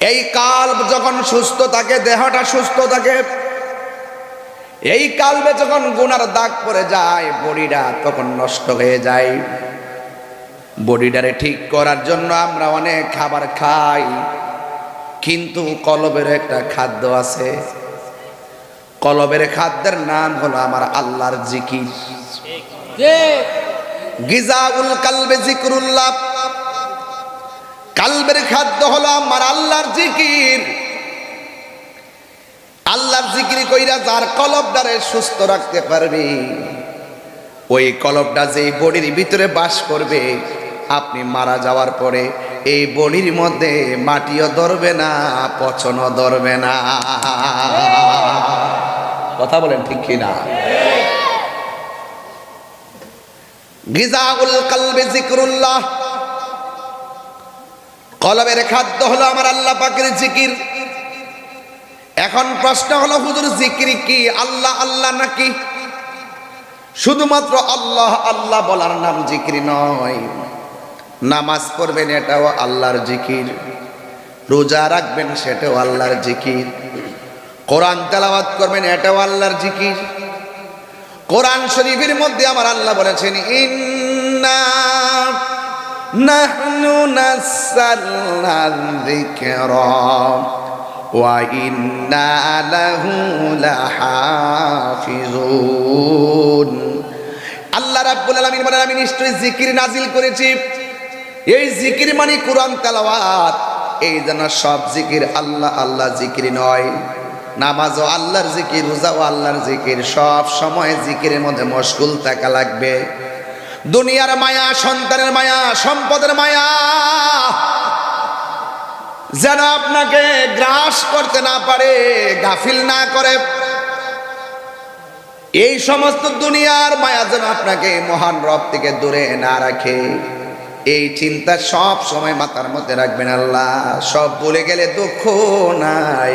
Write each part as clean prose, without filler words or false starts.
এই কাল্ব যখন সুস্থ থাকে, দেহটা সুস্থ থাকে, এই কাল্বে যখন গুনার দাগ পড়ে যায়, বডিটা তখন নষ্ট হয়ে যায়। বডিটারে ঠিক করার জন্য আমরা অনেক খাবার খাই, কিন্তু কলবের একটা খাদ্য আছে। কলবের খাদ্যের নাম হলো আমার আল্লাহর জিকির। গিজাউল কালবে জিকরুল্লাহ, কালবের খাদ্য হলো আমার আল্লাহর জিকির। আল্লাহর জিকির কইরা যার কলবটারে সুস্থ রাখতে পারবে, ওই কলবটা যে বডির ভিতরে বাস করবে, আপনি মারা যাওয়ার পরে এই বডির মধ্যে মাটিও ধরবে না, পচনও ধরবে না। কথা বলেন ঠিক কিনা? গিজাউল কালবে জিকরুল্লাহ, কলবের খাদ্য হলো আমার আল্লাহ পাকের জিকির। এখন প্রশ্ন হলো, হুজুর জিকির কি আল্লাহ আল্লাহ নাকি? শুধুমাত্র আল্লাহ আল্লাহ বলার নাম জিকির নয়। নামাজ পড়বেন, এটাও আল্লাহর জিকির। রোজা রাখবেন, সেটাও আল্লাহর জিকির। কোরআন তেলাওয়াত করবেন, এটাও আল্লাহর জিকির। কোরআন শরীফের মধ্যে আমার আল্লাহ বলেছেন, ইন্না নাহনু নাযালনা যিকরা ওয়া ইন্না লাহু লাহাফিজুন। আল্লাহ রাব্বুল আলামিন বলেন, আমি নিশ্চয়ই জিকির নাজিল করেছি। এই জিকির মানে কোরআন তেলাওয়াত। এই জন্য সব জিকির আল্লাহ আল্লাহ জিকির নয়। নামাজও আল্লাহর জিকির, রোজাও আল্লাহর জিকির। সব সময় জিকিরের মধ্যে মশগুল থাকা লাগবে। দুনিয়ার মায়া, সন্তানের মায়া, সম্পদের মায়া যেন আপনাকে গ্রাস করতে না পারে, গাফিল না করে। এই সমস্ত দুনিয়ার মায়া যেন আপনাকে মহান রব থেকে দূরে না রাখে, এই চিন্তা সব সময় মাথার মধ্যে রাখবেন। আল্লাহ সব ভুলে গেলে দুঃখ নাই,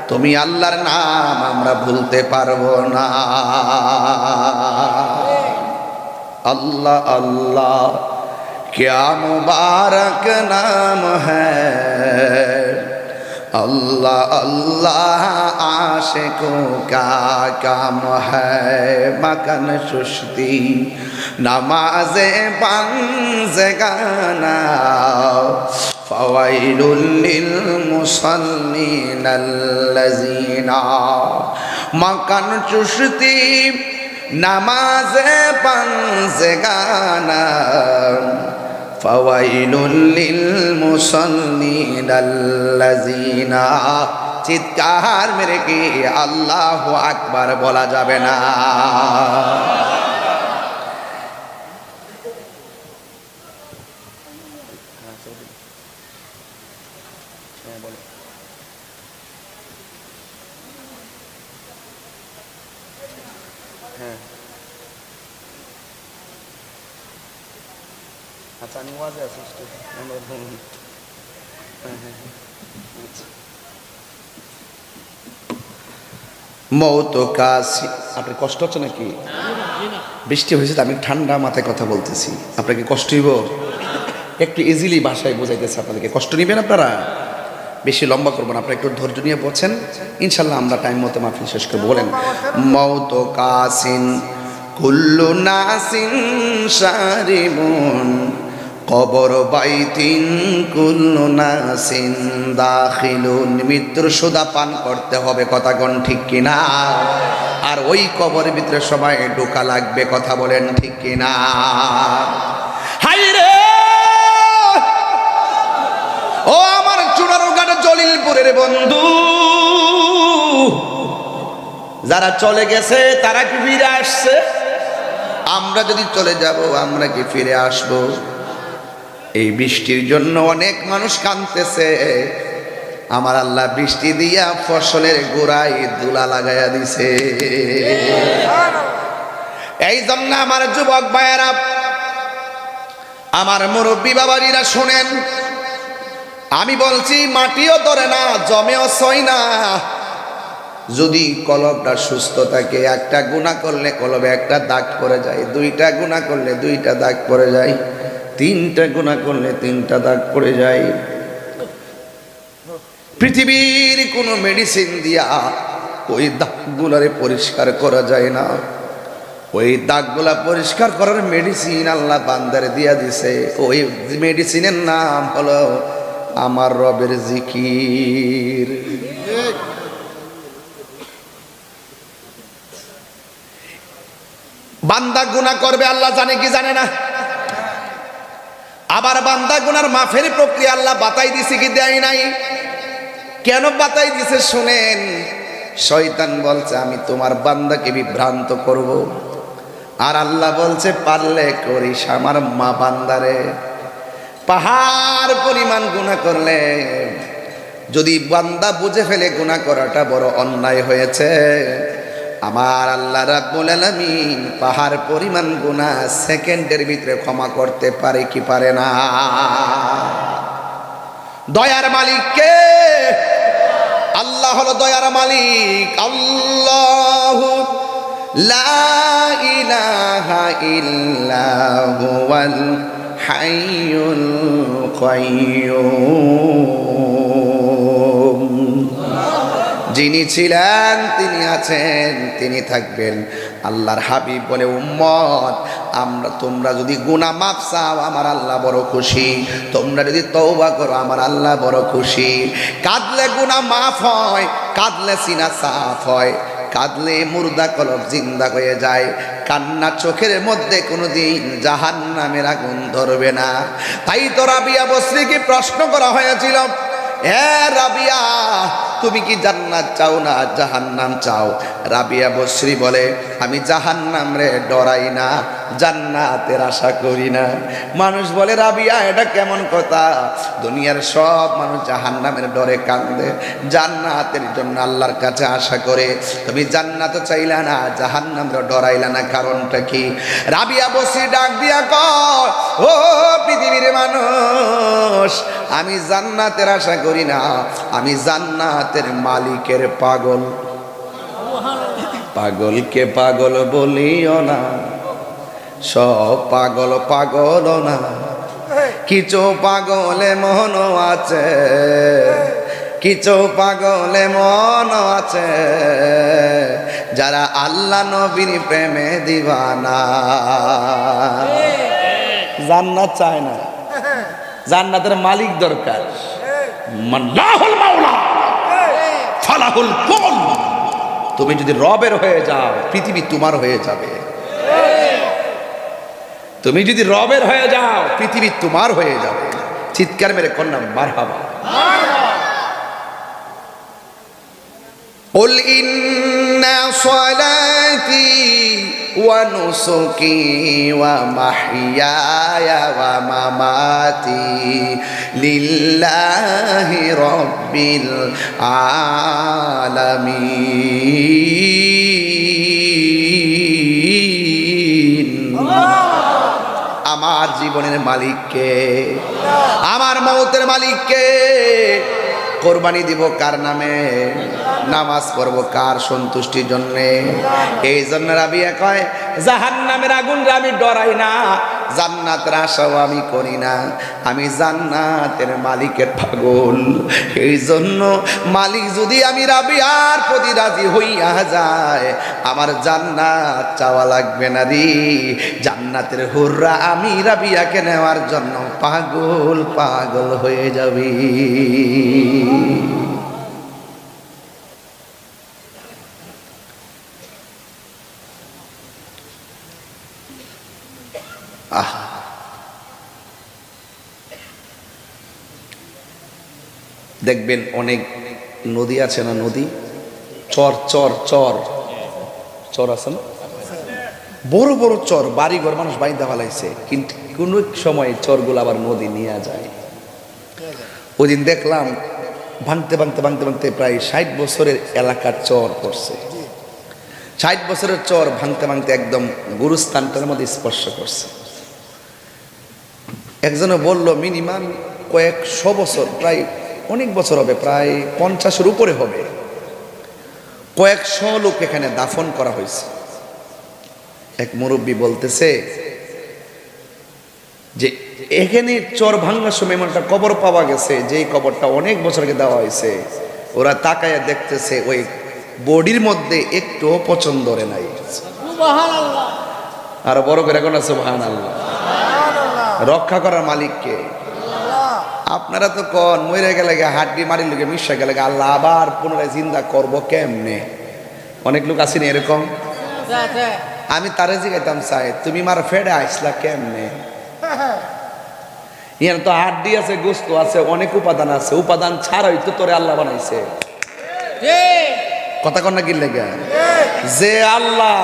তুমি আল্লাহর নাম আমরা ভুলতে পারবো না। अल्लाह अल्लाह क्या मुबारक नाम है, अल्लाह अल्लाह आशिकों का काम है। मकन सुस्ती नमाज़े पंज़गाना फ़वाइलुल लिल मुसल्लीन अल्लज़ीना। मकन सुस्ती নামাজে পাঞ্জেগানা ফাওয়াইলুল লিল মুসাল্লিন আল্লাযিনা। চিৎকার মেরে কি আল্লাহু আকবার বলা যাবে না? আচ্ছা, আমি ওয়াজে আছি। মৌত কাশি। আপনার কষ্ট হচ্ছে নাকি? বৃষ্টি হয়েছে তো, আমি ঠান্ডা মাথায় কথা বলতেছি। আপনাকে কষ্ট হইব? একটু ইজিলি ভাষায় বোঝাইতেছে আপনাদেরকে। কষ্ট নিবেন আপনারা, বেশি লম্বা করবো না। আপনারা একটু ধৈর্য নিয়ে বলছেন, ইনশাল্লাহ আমরা টাইম মতো মাহফিল শেষ করে বলেন। মৌত কাসিন কুল্লু নাসিন শারিবুন কবর বাইতিন কুল্লু নাসিন দাখিলুন। মৃত্যুর সুদা পান করতে হবে, কথা কোন ঠিক কিনা? আর ওই কবরের ভিতরে সবাই ঢোকা লাগবে, কথা বলেন ঠিক কিনা? হাই রে ও আমার চুনারুঘাট জলিলপুরের বন্ধু, যারা চলে গেছে তারা কি ফিরে আসছে? আমরা যদি চলে যাব, আমরা কি ফিরে আসব? এই বৃষ্টির জন্য অনেক মানুষ কাঁদতেছে। আমার আল্লাহ বৃষ্টি দিয়া ফসলের গোড়ায় দুলা লাগাইয়া দিছে। এই জন্য আমার যুবক ভাইয়েরা, আমার মুরব্বী বাবাজিরা শোনেন, আমি বলছি মাটিও ধরে না, জমেও সয় না। যদি কলবটা সুস্থ থাকে, একটা গুনাহ করলে কলবে একটা দাগ পড়ে যায়, দুইটা গুনাহ করলে দুইটা দাগ পড়ে যায়, তিনটা গুনাহ করলে তিনটা দাগ পড়ে যায়। পৃথিবীর কোনো মেডিসিন দিয়া ওই দাগগুলারে পরিষ্কার করা যায় না। ওই দাগগুলা পরিষ্কার করার মেডিসিন আল্লাহ বান্দারে দিয়া দিছে। ওই মেডিসিনের নাম হলো আমার রবের জিকির। বান্দা গুনাহ করবে আল্লাহ জানে কি জানে না? আবার বান্দা গুনার মাফের প্রক্রিয়া আল্লাহ বাতাই দিছে কি দেয় নাই? কেন বাতাই দিছে শুনেন। শয়তান বলছে আমি তোমার বান্দাকে বিভ্রান্ত করব, আর আল্লাহ বলছে পারলে করিস আমার মা বান্দারে। পাহাড় পরিমাণ গুনাহ করলে যদি বান্দা বুঝে ফেলে গুনাহ করাটা বড় অন্যায় হয়েছে, আমার আল্লাহ রাব্বুল আলামিন পাহাড় পরিমাণ গুনাহ সেকেন্ডের ভিতরে ক্ষমা করতে পারে কি পারে না? দয়ার মালিক কে? আল্লাহ হলো দয়ার মালিক। আল্লাহু লা ইলাহা ইল্লা হুয়াল হাইয়ুল কাইয়্যুম। যিনি ছিলেন, তিনি আছেন, তিনি থাকবেন। আল্লাহর হাবিব বলে উম্মত তোমরা যদি গুনাহ মাফ চাও আমার আল্লাহ বড় খুশি, তোমরা যদি তওবা করো আমার আল্লাহ বড় খুশি। কাঁদলে গুনাহ মাফ হয়, কাঁদলে সিনা সাফ হয়, কাঁদলে মুর্দা কলব জিন্দা হয়ে যায়। কান্না চোখের মধ্যে কোনোদিন জাহান্নামের আগুন ধরবে না। তাই তো রাবিয়া বসরিকে প্রশ্ন করা হয়েছিল, হে রাবিয়া তুমি কি জান্নাত চাও না জাহান্নাম চাও? রাবিয়া বসরি বলে আমি জাহান্নাম রে ডরাই না, জান্নাতের আশা করি না। মানুষ বলে রাবিয়া এটা কেমন কথা? দুনিয়ার সব মানুষ জাহান্নামের ডরে কান্দে, জান্নাতের জন্য আল্লাহর কাছে আশা করে। তুমি জান্নাত চাইলা না, জাহান্নাম রে ডরাইলা না, কারণটা কি? রাবিয়া বসরি ডাক দিয়া কয়, ও পৃথিবীর মানুষ, আমি জান্নাতের আশা করি না, আমি জান্নাতের মালিকের পাগল। পাগলকে পাগল বলিও না, সব পাগল পাগল না, কিছু পাগলে মন আছে, কিছু পাগলে মন আছে, যারা আল্লাহ নবীর প্রেমে দিওয়ানা। জান্নাত চায় না, জান্নাতের মালিক দরকার। মাল্লাহুল মাওলা ফালাহুল কুল। তুমি যদি রবের হয়ে যাও পৃথিবী তোমার হয়ে যাবে। তুমি যদি রবের হয়ে যাও পৃথিবী তোমার হয়ে যাবে। চিৎকার মেরে কন্যা মারহাবা। قل إن صلاتي ونسكي ومحياي ومماتي لله رب العالمين। আমার জীবনের মালিককে, আমার মওতের মালিককে। কোরবানি দিব কার নামে? নামাজ পড়বো কার সন্তুষ্টির জন্যে? এই জন্য রাবিয়া কয় জাহান্নামের আগুনরে আমি ডরাই না, জান্নাতের আশাও আমি করি না, আমি জান্নাতের মালিকের পাগল। এই জন্য মালিক যদি আমি রাবিয়ার প্রতি রাজি হইয়া যায়, আমার জান্নাত চাওয়া লাগবে না রে। জান্নাতের হুররা আমি রাবিয়াকে নেওয়ার জন্য পাগল পাগল হয়ে যাবে। দেখবেন অনেক নদী আছে না, নদী চর চর চর চর আছে না, বড় বড় চর, বাড়িঘর মানুষ বাইন্দা ফেলাইছে, কিন্তু কোন সময় চরগুলো আবার নদী নিয়ে যায়। ওই দিন দেখলাম ভাঙতে ভাঙতে ভাঙতে ভাঙতে প্রায় 60 বছরের এলাকার চর করছে। 60 বছরের চর ভাঙতে ভাঙতে একদম গুরুস্থানটার মধ্যে স্পর্শ করছে। একজনে বলল মিনিমাম কয়েকশো বছর, প্রায় অনেক বছর হবে, প্রায় 50-এর উপরে হবে, কয়েকশো লোক এখানে দাফন করা হয়েছে। এক মুরব্বী বলতেছে যে এখানে চর ভাঙ্গার সময় এমন একটা কবর পাওয়া গেছে, যেই কবরটা অনেক বছর আগে দেওয়া হয়েছে। ওরা তাকায়া দেখতেছে ওই বডির মধ্যে একটু পছন্দ রে নাই। আর বড় করে এখন সুবহানাল্লাহ। রক্ষা করার মালিককে। আপনারা তো কন মরে গেলে হাড্ডি মারি লোকে মিশা গেলে আল্লাহ আবার পুনরায় জিন্দা করব কেমনে? অনেক লোক আছেন এরকম। আমি তারে জিগাইতাম চাই তুমি মার ফেডে আইসলা কেমনে? ইয়ার তো হাড্ডি আছে, গোস্ত আছে, অনেক উপাদান আছে, উপাদান ছাড়াই তো তোরে আল্লাহ বানাইছে। কথা কন না কি লেগে? যে আল্লাহ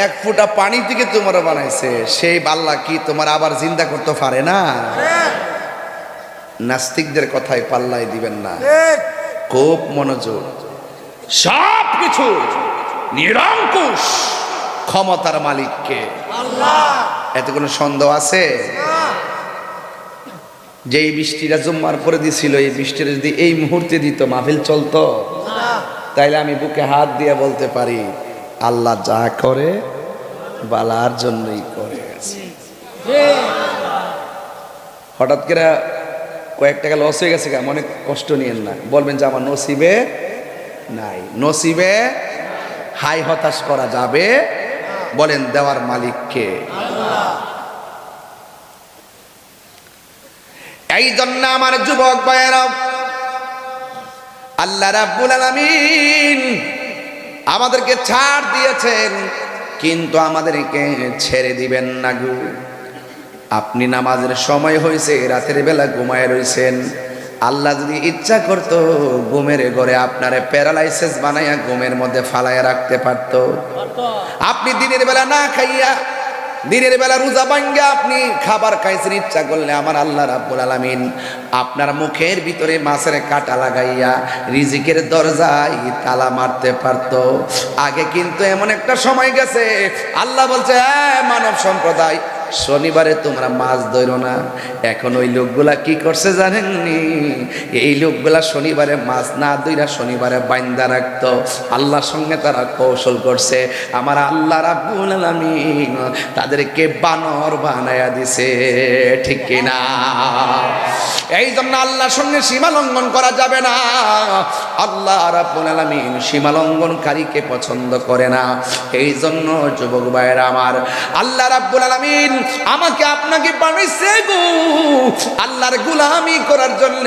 এক ফুটা পানি থেকে তোমার বানাইছে, সেই আল্লাহ কি তোমার আবার জিন্দা করতে পারে না? নাস্তিকদের কথায় পাল্লাই দিবেন না, খুব মনোযোগ। সব কিছু নিরঙ্কুশ ক্ষমতার মালিককে আল্লাহ, এতে কোনো সন্দেহ আছে? যেই বৃষ্টিটা জুম্মার পরে দিছিল, এই বৃষ্টিটা যদি এই মুহূর্তে দিত মাহফিল চলতো? তাইলে আমি বুকে হাত দিয়ে বলতে পারি আল্লাহ যা করে বালার জন্যই করে। হঠাৎ করে কয়েক টাকা লস হয়ে গেছে, অনেক কষ্ট নিয়েন না, বলবেন যে আমার নসিবে নাই। নসিবে হাই হতাশ করা যাবে, বলেন দেওয়ার মালিককে আল্লাহ। এই জন্য আমার যুবক ভাইয়েরা, আল্লাহ রাব্বুল আলামিন আমাদেরকে ছাড় দিয়েছেন, কিন্তু আমাদেরকে ছেড়ে দিবেন না গো। আপনি নামাজের সময় হয়েছে, রাতের বেলা ঘুমায় রইছেন, আল্লাহ যদি ইচ্ছা করত ঘুমের ঘরে আপনারে প্যারালাইসিস বানাইয়া ঘুমের মধ্যে ফালাইয়া রাখতে পারত। আপনি দিনের বেলা না খাইয়া, দিনের বেলা রোজা ভাঙ্গা আপনি খাবার খাইছেন, ইচ্ছা করলে আমার আল্লাহ রাব্বুল আলামিন আপনার মুখের ভিতরে মাছের কাঁটা লাগাইয়া রিজিকের দরজায় তালা মারতে পারত। আগে কিন্তু এমন একটা সময় গেছে, আল্লাহ বলছে মানব সম্প্রদায় শনিবারে তোমরা মাছ ধরো না। এখন ওই লোকগুলা কি করছে জানেননি? এই লোকগুলা শনিবারে মাছ না ধইরা শনিবারে বাইন্দা রাখতো। আল্লাহর সঙ্গে তারা কৌশল করছে, আমার আল্লাহ রাব্বুল আলামিন তাদেরকে বানর বানায়া দিছে, ঠিক কিনা? এই জন্য আল্লাহর সঙ্গে সীমা লঙ্ঘন করা যাবে না। আল্লাহ রাব্বুল আলামিন সীমা লঙ্ঘনকারীকে পছন্দ করে না। এই জন্য যুবক ভাইয়েরা আমার, আল্লাহ রাব্বুল আলামিন আমাকে আপনাকে বানাইছে গো আল্লাহর গোলামি করার জন্য।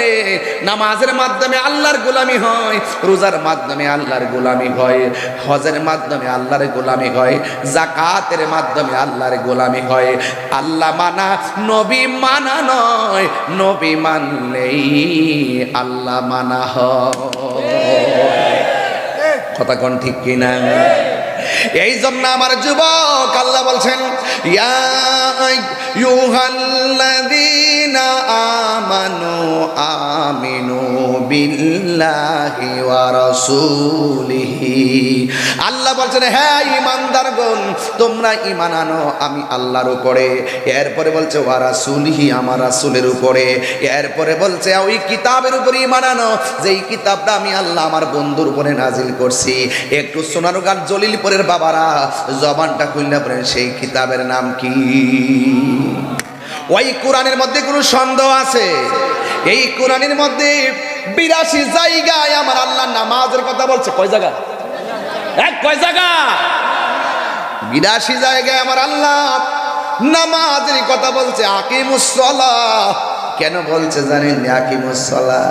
নামাজের মাধ্যমে আল্লাহর গোলামি হয়, রোজার মাধ্যমে আল্লাহর গোলামি হয়, হজের মাধ্যমে আল্লাহর গোলামি হয়, যাকাতের মাধ্যমে আল্লাহর গোলামি হয়। আল্লাহ মানা নবী মানা নয়, নবী মানলেই আল্লাহ মানা হয়। কথা কোন ঠিক কিনা? এই জন্য আমার যুবক আল্লাহ বলছেন, ইয়া আইয়ুহাল্লাযীনা আমানু আমিনু বিল্লাহি ওয়া রাসূলিহি। আল্লাহ বলছেন হ্যাঁ ঈমানদারগণ তোমরা ঈমান আনো আমি আল্লাহর উপরে। এরপরে বলছে ওয়া রাসূলিহি, আমার রাসূলের উপরে। এরপরে বলছে ওই কিতাবের উপরে ঈমান আনো, যেই কিতাবটা আমি আল্লাহ আমার বন্ধুর উপরে নাজিল করছি। একটু সোনারগাঁ জলিলপুরের বাবারা জবানটা খুললে পড়েন, সেই কিতাবের নাম কি? ওই কোরআনের মধ্যে কোনো সন্দেহ আছে? এই কোরআনের মধ্যে 82 জায়গায় আমার আল্লাহ নামাজের কথা বলছে। কয় জায়গা? কয় জায়গা? 82 জায়গায় আমার আল্লাহ নামাজের কথা বলছে। আকিমুস সালাহ কেন বলছে জানেন? আকিমুস সালাহ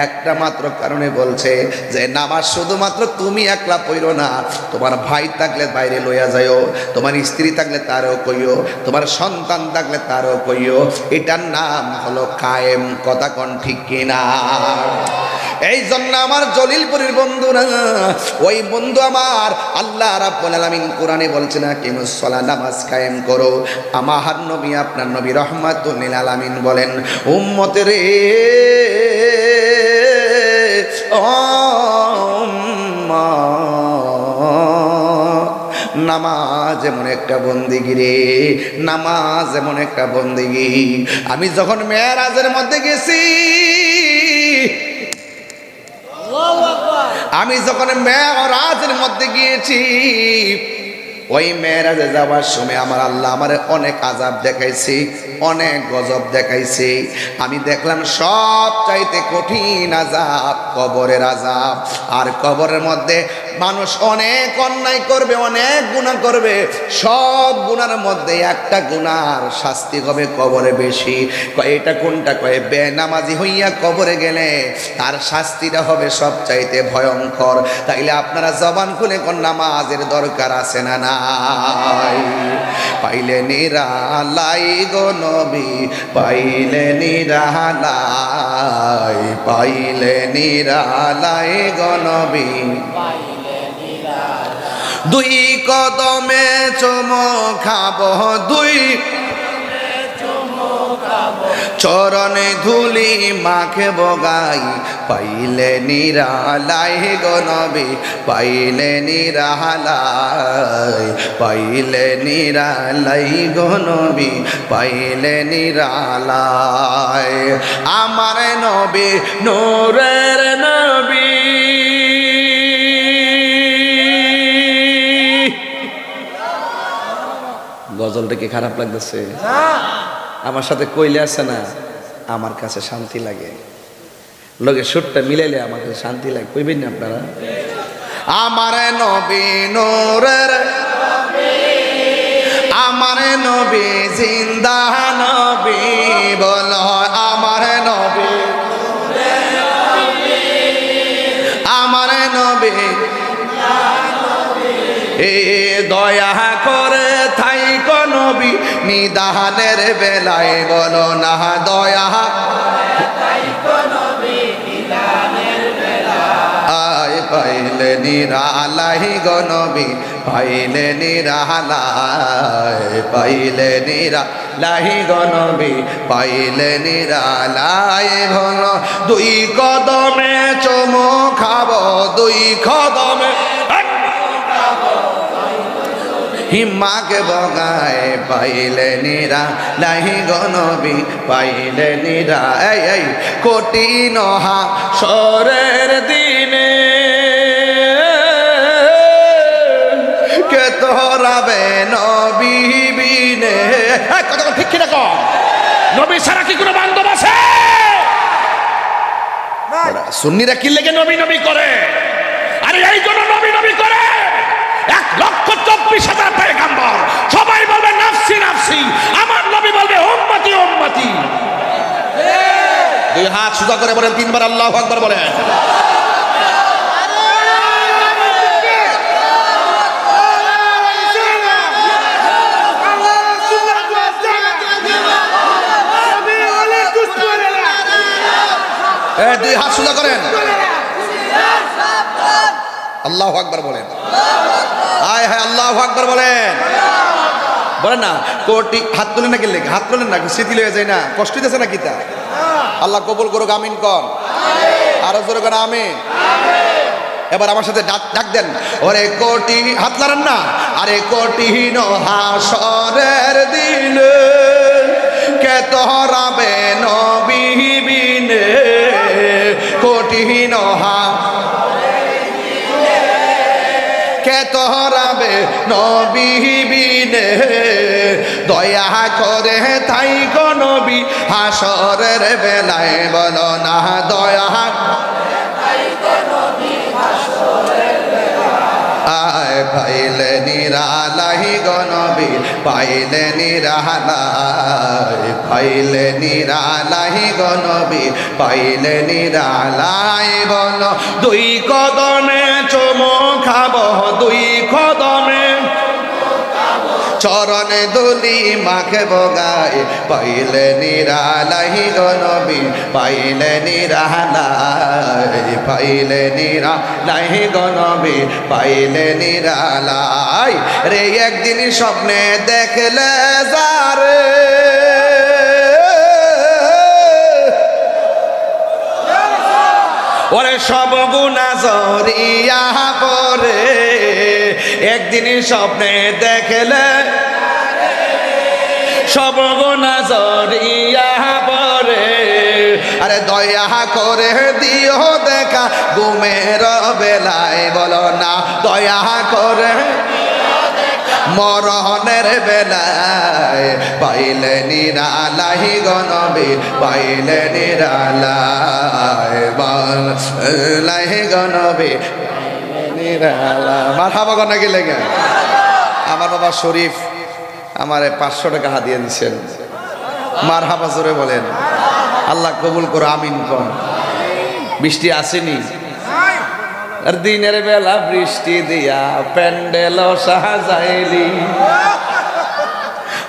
একটা মাত্র কারণে বলছে যে নামাজ শুধুমাত্র তুমি একলা পড়ো না, তোমার ভাই থাকলে বাইরে লইয়া যাইও, তোমার স্ত্রী থাকলে তারও কইও, তোমার সন্তান থাকলে তারও কইও। এটার নাম হলো কায়েম। কথা কোন ঠিক কিনা? এই জন্য আমার জলিলপুরের বন্ধুরা, ওই বন্ধু আমার আল্লাহ রাব্বুল আলামিন কোরআনে বলছেন আকিমুস সালাহ, নামাজ কায়েম করো। আমার নবী আপনার নবী রহমাতুল লিল আলামিন বলেন, উম্মতের নামাজ এমন একটা বন্দেগী রে, নামাজ এমন একটা বন্দেগী। আমি যখন মেরাজের মধ্যে গেছি, আমি যখন মেরাজের মধ্যে গিয়েছি, ওই মেরাজে যাওয়ার সময় আমার আল্লাহ আমার অনেক আযাব দেখাইছি। অনেক গজব দেখাইছে। আমি দেখলাম সব চাইতে কঠিন আযাব কবরের আযাব। আর কবরের মধ্যে মানুষ অনেক অন্যায় করবে, অনেক গুনাহ করবে, সব গুনার মধ্যে একটা গুনার শাস্তি হবে কবরে বেশি। কয় এটা কোনটা? কয় বেনামাজি হইয়া কবরে গেলে তার শাস্তিটা হবে সবচাইতে ভয়ঙ্কর। তাইলে আপনারা জবান খুলে কোন নামাজের দরকার আছে না নাই? পাইলে নিরালাই গো নবী, পাইলে নিরালাই, পাইলে নিরালাই গো নবী। দুই কদমে চুমো খাবো, দুই চরণে ধুলি মাখব গাই, পাইলে নিরালাই গো নবী, পাইলে নিরালাই, পাইলে নিরালাই গো নবী, পাইলে নিরালাই। আমার নবী নূরের নবী, গজলটা কি খারাপ লাগতেছে? আমার সাথে কইলে আছে না, আমার কাছে শান্তি লাগে। লোকে সুরটা মিলাইলে আমার কাছে শান্তি লাগে। কইবেন না আপনারা? আমার নবী নূরের, আমার নবী জিন্দা নবী, বলো আমার নবী, আমার নবী এ দয়া করে থাইকো নবী নিদানের বেলায়, বলো না দয়া আয়, পাইলে নিরালাই গো নবী, পাইলে নিরালাই, পাইলে নিরালাই গো নবী, পাইলে নিরালাই। বলো দুই কদমে চুমো খাবো, দুই কদমে হিম্মাকে বগায়, পাইলে নিরা লাহি গো নবী, পাইলে নিরা। এই কঠিন হাসরের দিনে কে তোরাবে নবী বিনে। কথা ঠিক কিনা কম? নবী ছাড়া কি কোনো বান্ধব আছে? সুন্নিরা কি লেগে নবী নবী করে? আরে এই জন্য নবী নবী করে। 1,24,000 পয়গম্বর সবাই বলবে নাফসি নাফসি, আমার নবী বলবে উম্মতি উম্মতি। দুই হাত সোজা করে বলেন তিনবার আল্লাহু আকবার বলেন। দুই হাত সোজা করেন, আল্লাহু আকবার বলেন। আয় হায় আল্লাহু আকবার বলেন, বলেন না। কোটি হাত তুলেন না, গেলে হাত তুলেন না, স্মৃতি লয়ে যায় না, কষ্ট দিতেছে না কিতা? আল্লাহ কবুল করুক, আমিন কন, আরো জোরে কন আমিন। এবার আমার সাথে ডাক দেন, ওরে কোটি হাত লাগান না। আরে কঠিন হাসরের দিন কে তোরাবে নবী বিনে, কঠিন কে তোরাবে নবী বিনে, দয়া করে তাই গো নবী হাসরের বেলায়, বলো না দয়া আয়, পাইলে নিরালাই গো নবী, পাইলে নিরালাই, পাইলে নিরালাই গো নবী, পাইলে নিরালাই। বলো দুই কদমে চুমো খাবো, দুই কদমে চরণে দুলি মাখে বগায়, পাইলে নিরালাই গো নবী, পাইলে নিরালাই, পাইলে নিরালাই গো নবী, পাইলে নিরালাই। রে একদিন স্বপ্নে দেখলে যারে, ওরে সব গুনাহ জড়িয়া পড়ে, একদিন স্বপ্নে দেখলে সব গুনাহ জড়িয়া পড়ে, আরে দয়া করে দিও দেখা ঘুমের বেলায়, বলো না দয়া করে মরণের বেলায় পাইলে নিরালাই গনবী পাইলে নিরালাই বালাই গনবী নিরালা মারহাবা গনা গেলে গা আমার বাবা শরীফ আমারে 500 টাকা হাদিয়া দিচ্ছেন মারহাবা জোরে বলেন আল্লাহ কবুল করো আমিন কোন বৃষ্টি আসেনি আর দিনের বেলা বৃষ্টি দিয়া প্যান্ডেল সাজাইলি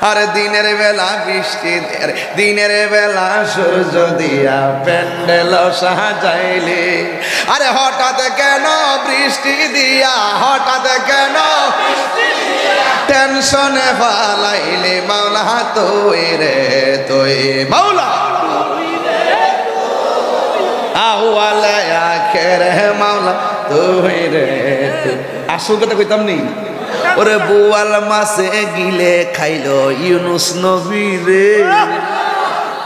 আরে দিনের বেলা বৃষ্টি দিনের বেলা সূর্য দিয়া প্যান্ডেল সাজাইলি আরে হঠাৎ কেন বৃষ্টি দিয়া হঠাৎ কেন টেনশনে ফালাইলি মাওলা তুই রে তুই মাওলা আওয়ালে আখেরে মাওলা তুই রে আসল কথা কইতাম নি ওরে বোয়াল মাছে গিলে খাইলো ইউনুস নবী রে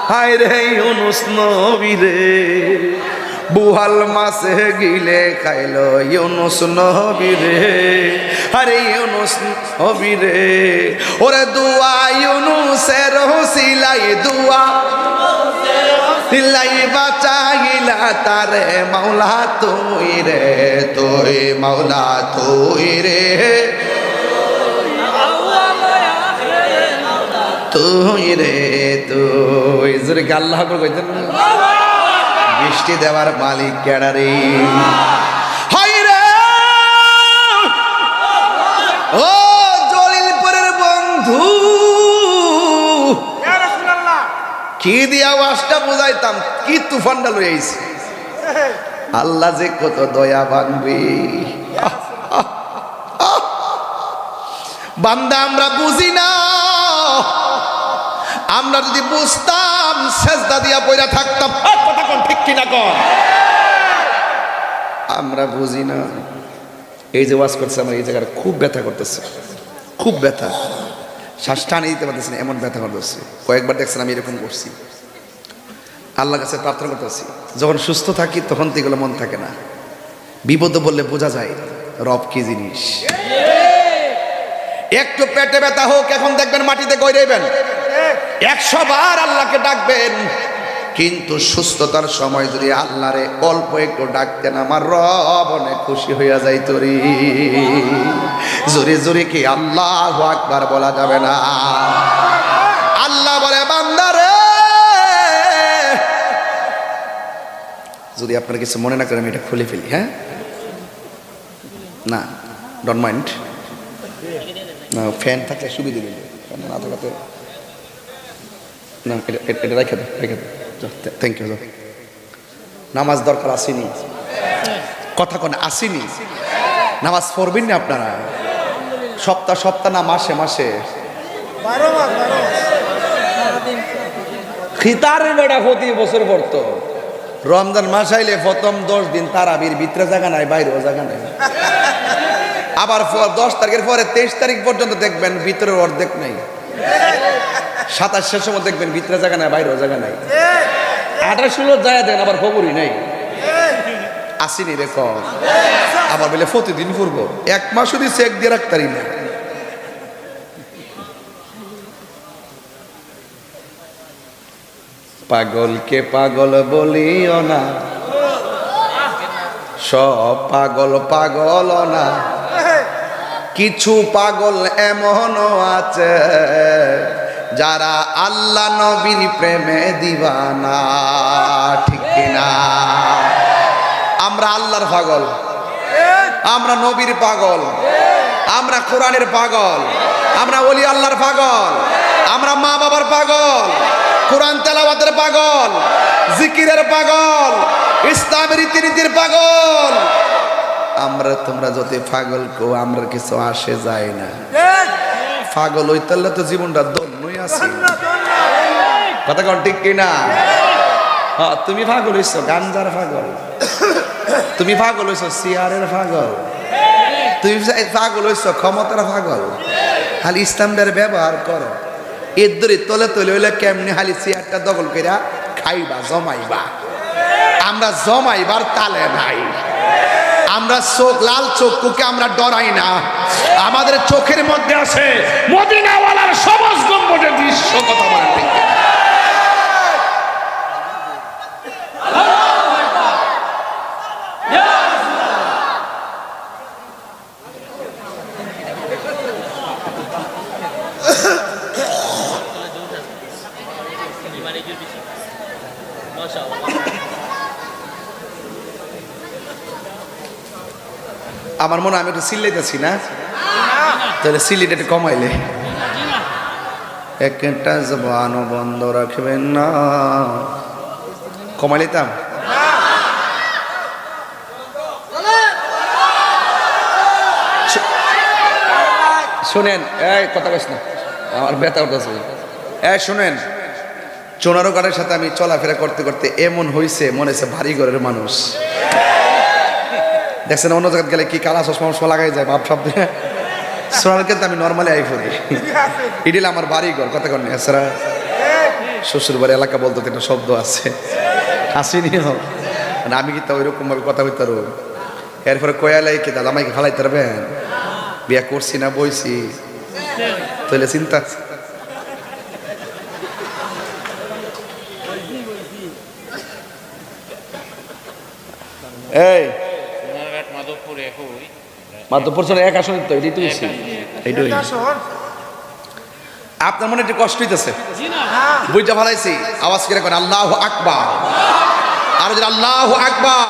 হায় রে ইউনুস নবী রে বোয়াল মাছে গিলে খাইলো ইউনুস নবী রে আরে ইউনুস নবী রে ওরে দুয়া ইউনুসের ওসিলাই দুয়া দিলাই বাঁচাইলা তারে মাওলা তুই রে তুই মাওলা তুই রে তুই রে তুই জোরে আল্লাহ আকবার কইতেন না বৃষ্টি দেওয়ার মালিক কেডা রে হায় রে ও জলিলপুরের বন্ধু ইয়া রাসূলুল্লাহ কি দিয়া আওয়াজটা বুঝাইতাম কি তুফানটা লই আইছে আল্লাহ যে কত দয়া বানবে বান্দা আমরা বুঝি না আমরা যদি বুঝতাম সেজদা দিয়া পয়রা থাকতাম কথা কোন ঠিক কিনা কোন আমরা বুঝি না এই যে ওয়াজ করছে আমার এই জায়গায় খুব ব্যথা করতেছে খুব ব্যথা শ্বাস টানে দিতে পারতেছি না এমন ব্যথা করতেছে কয়েকবার দেখছেন আমি এরকম করছি আল্লাহর কাছে প্রার্থনা করতেছি যখন সুস্থ থাকি তখন তো এগুলো মন থাকে না বিপদ বললে বোঝা যায় রব কি জিনিস একটু পেটে ব্যথা হোক এখন দেখবেন মাটিতে গড়াইবেন 100 বার আল্লাহকে ডাকবেন কিন্তু সুস্থতার সময় যদি আল্লাহরে অল্প একটু ডাকতেন আমার রব অনেক খুশি হইয়া যাইত রে জোরে জোরে কি আল্লাহু আকবার বলা যাবে না আল্লাহ বলে বান্দারে যদি আপনারা কিছু মনে না করেন আমি এটা খুলে ফেলি হ্যাঁ না ডোন্ট মাইন্ড না ফ্যান থাকলে সুবিধা দিবে না থাকলে না এটা রেখে দে থ্যাংক ইউ নামাজ দরকার আসেনি কথা কোন আসেনি নামাজ পড়বেন না আপনারা সপ্তাহ সপ্তাহ না মাসে মাসে 12 মাস খিতারে বেড়া প্রতি বছর পড়তো রমজান মাস আইলে প্রথম 10 দিন তারাবির ভিতরে জায়গা নাই বাইরেও জায়গা নাই আবার 10 তারিখের পরে 23 তারিখ পর্যন্ত দেখবেন ভিতরে অর্ধেক নাই 27 শেষ সময় দেখবেন ভিতরে জায়গা নাই বাইরেও জায়গা নাই 28 যায় দেন আবার খবরই নাই আসিনি রে কম আবার বলে প্রতিদিন পড়বো 1 মাস যদি চেক দিয়ে রাখতারি না পাগলকে পাগল বলিও না সব পাগল পাগল না কিছু পাগল এমনও আছে যারা আল্লাহ নবীর প্রেমে দিবানা ঠিক কিনা আমরা আল্লাহর পাগল আমরা নবীর পাগল আমরা কোরআনের পাগল আমরা ওলি আল্লাহর পাগল আমরা মা বাবার পাগল কোরআন তেলাওয়াতের পাগল জিকিরের পাগল ইসলামের রীতিনীতির পাগল আমরা তোমরা যত পাগল কো আমরা কিছু আসে যায় না পাগল হইতালে তো জীবনটা দন্যই আছে কথা কোন ঠিক কিনা হ্যাঁ তুমি পাগল হইছো গাঞ্জার পাগল তুমি পাগল হইছো সিয়ারের পাগল তুমি পাগল হইছো ক্ষমতার পাগল খালি ইসলামের ব্যবহার করো এর ধরে তলে তলে হইলে কেমনি খালি সিয়ারটা দখল কইরা খাইবা জমাইবা আমরা জমাইবার তালে নাই আমরা চোখ, লাল চক্ষুকে আমরা ডরাই না, আমাদের চোখের মধ্যে আছে মদিনাওয়ালার সবুজ গম্বুজের দৃশ্য। কথা বলেন ঠিক কিনা? আমার মনে হয় আমি একটু চিল্লাইতেছি না, তাহলে চিল্লিটা একটু কমাইলে। একটা জবানও বন্ধ রাখবেন না, কমাইলিতাম। শোনেন, এই কথা কইস না, আমার ব্যথা উঠেছে। শোনেন, চোনারোগারের সাথে আমি চলাফেরা করতে করতে এমন হয়েছে মনে হচ্ছে ভারী ঘরের মানুষ। দেখছেন অন্য জায়গায় গেলে কি কালা চশমা লাগাই যায় ভাব শব্দ, সোনার কিন্তু আমি নর্মালি আই ফেলি। ইডিল আমার বাড়ি ঘর, কথা কন এছাড়া শ্বশুর বাড়ি এলাকা বলতে একটা শব্দ আছে, আসেনি মানে আমি কি তা ওইরকম ভাবে কথা বলতে পারবো। এরপরে কয়ালাই কি দাদা আমাকে ফালাইতে পারবেন, বিয়া করছি না বইছি, তাহলে চিন্তা। এই মাধবপুর শহরে এক আসন তো এটাই তো বেশি, এইটাই। আপনার মনে একটু কষ্ট হইতেছে, বুঝতে ভালাইছি। আওয়াজ করে আল্লাহু আকবার, আর আল্লাহু আকবার।